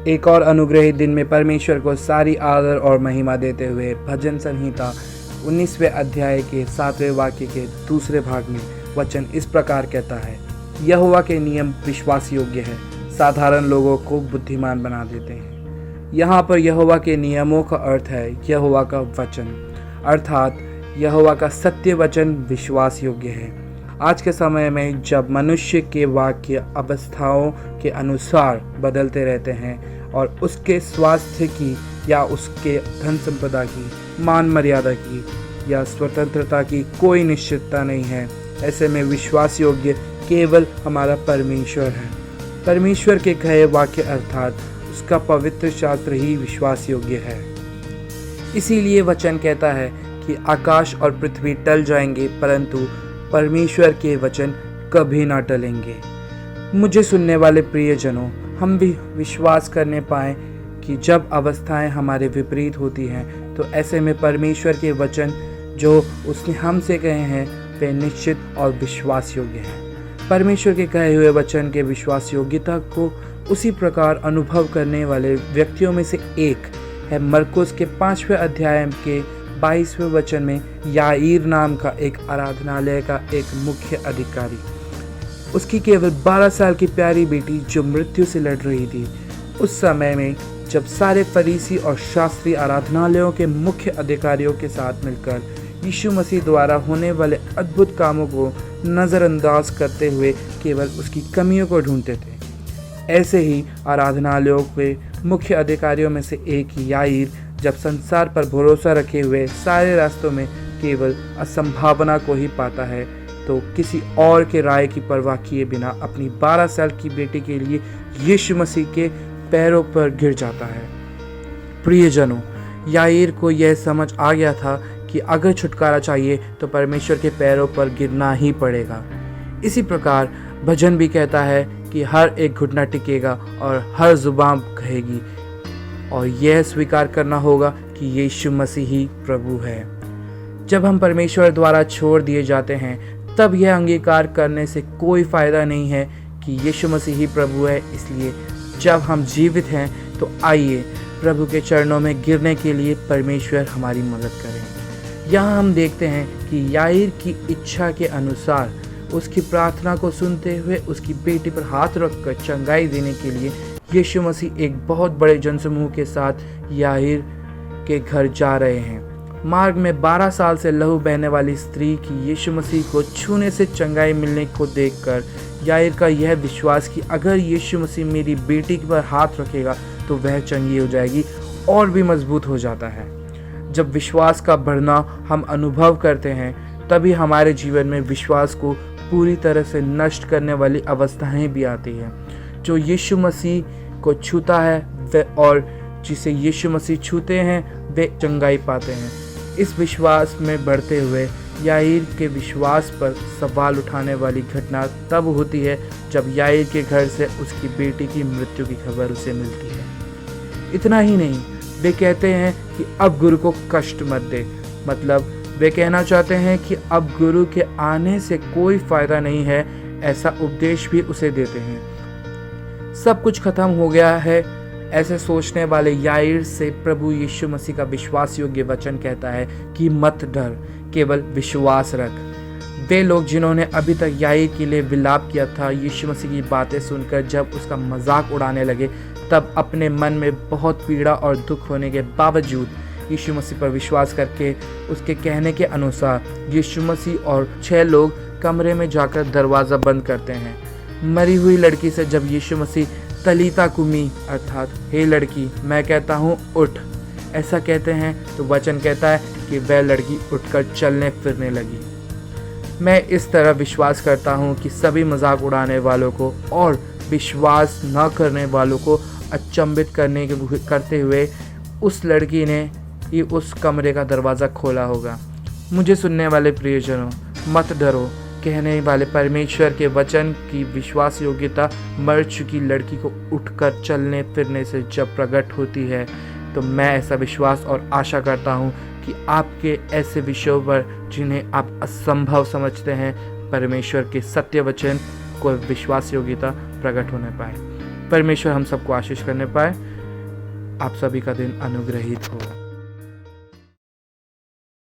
एक और अनुग्रहित दिन में परमेश्वर को सारी आदर और महिमा देते हुए भजन संहिता 19वें अध्याय के 7वें वाक्य के दूसरे भाग में वचन इस प्रकार कहता है, यहोवा के नियम विश्वास योग्य है, साधारण लोगों को बुद्धिमान बना देते हैं। यहाँ पर यहोवा के नियमों का अर्थ है यहोवा का वचन, अर्थात यहोवा का सत्य वचन विश्वास योग्य है। आज के समय में जब मनुष्य के वाक्य अवस्थाओं के अनुसार बदलते रहते हैं और उसके स्वास्थ्य की या उसके धन संपदा की, मान मर्यादा की या स्वतंत्रता की कोई निश्चितता नहीं है, ऐसे में विश्वास योग्य केवल हमारा परमेश्वर है। परमेश्वर के कहे वाक्य अर्थात उसका पवित्र शास्त्र ही विश्वास योग्य है। इसीलिए वचन कहता है कि आकाश और पृथ्वी टल जाएंगे परंतु परमेश्वर के वचन कभी ना टलेंगे। मुझे सुनने वाले प्रियजनों, हम भी विश्वास करने पाएं कि जब अवस्थाएं हमारे विपरीत होती हैं तो ऐसे में परमेश्वर के वचन जो उसने हमसे कहे हैं वे निश्चित और विश्वास योग्य हैं। परमेश्वर के कहे हुए वचन के विश्वास योग्यता को उसी प्रकार अनुभव करने वाले व्यक्तियों में से एक है मरकुस के 5वें अध्याय के 22वें वचन में याईर नाम का एक आराधनालय का एक मुख्य अधिकारी। उसकी केवल 12 साल की प्यारी बेटी जो मृत्यु से लड़ रही थी। उस समय में जब सारे फरीसी और शास्त्री आराधनालयों के मुख्य अधिकारियों के साथ मिलकर यीशु मसीह द्वारा होने वाले अद्भुत कामों को नज़रअंदाज करते हुए केवल उसकी कमियों को ढूंढते थे, ऐसे ही आराधनालयों के मुख्य अधिकारियों में से एक याईर जब संसार पर भरोसा रखे हुए सारे रास्तों में केवल असंभावना को ही पाता है तो किसी और के राय की परवाह किए बिना अपनी 12 साल की बेटी के लिए यीशु मसीह के पैरों पर गिर जाता है। प्रियजनों, याईर को यह समझ आ गया था कि अगर छुटकारा चाहिए तो परमेश्वर के पैरों पर गिरना ही पड़ेगा। इसी प्रकार भजन भी कहता है कि हर एक घुटना टिकेगा और हर जुबान कहेगी और यह स्वीकार करना होगा कि यीशु मसीह ही प्रभु है। जब हम परमेश्वर द्वारा छोड़ दिए जाते हैं तब यह अंगीकार करने से कोई फ़ायदा नहीं है कि यीशु मसीह ही प्रभु है। इसलिए जब हम जीवित हैं तो आइए प्रभु के चरणों में गिरने के लिए परमेश्वर हमारी मदद करें। यहाँ हम देखते हैं कि याईर की इच्छा के अनुसार उसकी प्रार्थना को सुनते हुए उसकी बेटी पर हाथ रखकर चंगाई देने के लिए यीशु मसीह एक बहुत बड़े जनसमूह के साथ याईर के घर जा रहे हैं। मार्ग में 12 साल से लहू बहने वाली स्त्री की यीशु मसीह को छूने से चंगाई मिलने को देखकर याईर का यह विश्वास कि अगर यीशु मसीह मेरी बेटी पर हाथ रखेगा तो वह चंगी हो जाएगी और भी मजबूत हो जाता है। जब विश्वास का बढ़ना हम अनुभव करते हैं तभी हमारे जीवन में विश्वास को पूरी तरह से नष्ट करने वाली अवस्थाएं भी आती हैं। जो यीशु मसीह को छूता है वे और जिसे यीशु मसीह छूते हैं वे चंगाई पाते हैं। इस विश्वास में बढ़ते हुए याईर के विश्वास पर सवाल उठाने वाली घटना तब होती है जब याईर के घर से उसकी बेटी की मृत्यु की खबर उसे मिलती है। इतना ही नहीं, वे कहते हैं कि अब गुरु को कष्ट मत दे, मतलब वे कहना चाहते हैं कि अब गुरु के आने से कोई फ़ायदा नहीं है, ऐसा उपदेश भी उसे देते हैं। सब कुछ खत्म हो गया है ऐसे सोचने वाले याईर से प्रभु यीशु मसीह का विश्वास योग्य वचन कहता है कि मत डर, केवल विश्वास रख। वे लोग जिन्होंने अभी तक याईर के लिए विलाप किया था, यीशु मसीह की बातें सुनकर जब उसका मजाक उड़ाने लगे तब अपने मन में बहुत पीड़ा और दुख होने के बावजूद यीशु मसीह पर विश्वास करके उसके कहने के अनुसार यीशु मसीह और 6 लोग कमरे में जाकर दरवाज़ा बंद करते हैं। मरी हुई लड़की से जब यीशु मसीह तलीता कुमी अर्थात हे लड़की मैं कहता हूँ उठ ऐसा कहते हैं तो वचन कहता है कि वह लड़की उठकर चलने फिरने लगी। मैं इस तरह विश्वास करता हूँ कि सभी मजाक उड़ाने वालों को और विश्वास न करने वालों को अचंभित करते हुए उस लड़की ने ही उस कमरे का दरवाज़ा खोला होगा। मुझे सुनने वाले प्रियजनों, मत डरो कहने वाले परमेश्वर के वचन की विश्वास योग्यता मर चुकी लड़की को उठकर चलने फिरने से जब प्रकट होती है तो मैं ऐसा विश्वास और आशा करता हूँ कि आपके ऐसे विषयों पर जिन्हें आप असंभव समझते हैं परमेश्वर के सत्य वचन को विश्वास योग्यता प्रकट होने पाए। परमेश्वर हम सबको आशीष करने पाए। आप सभी का दिन अनुग्रहित हो।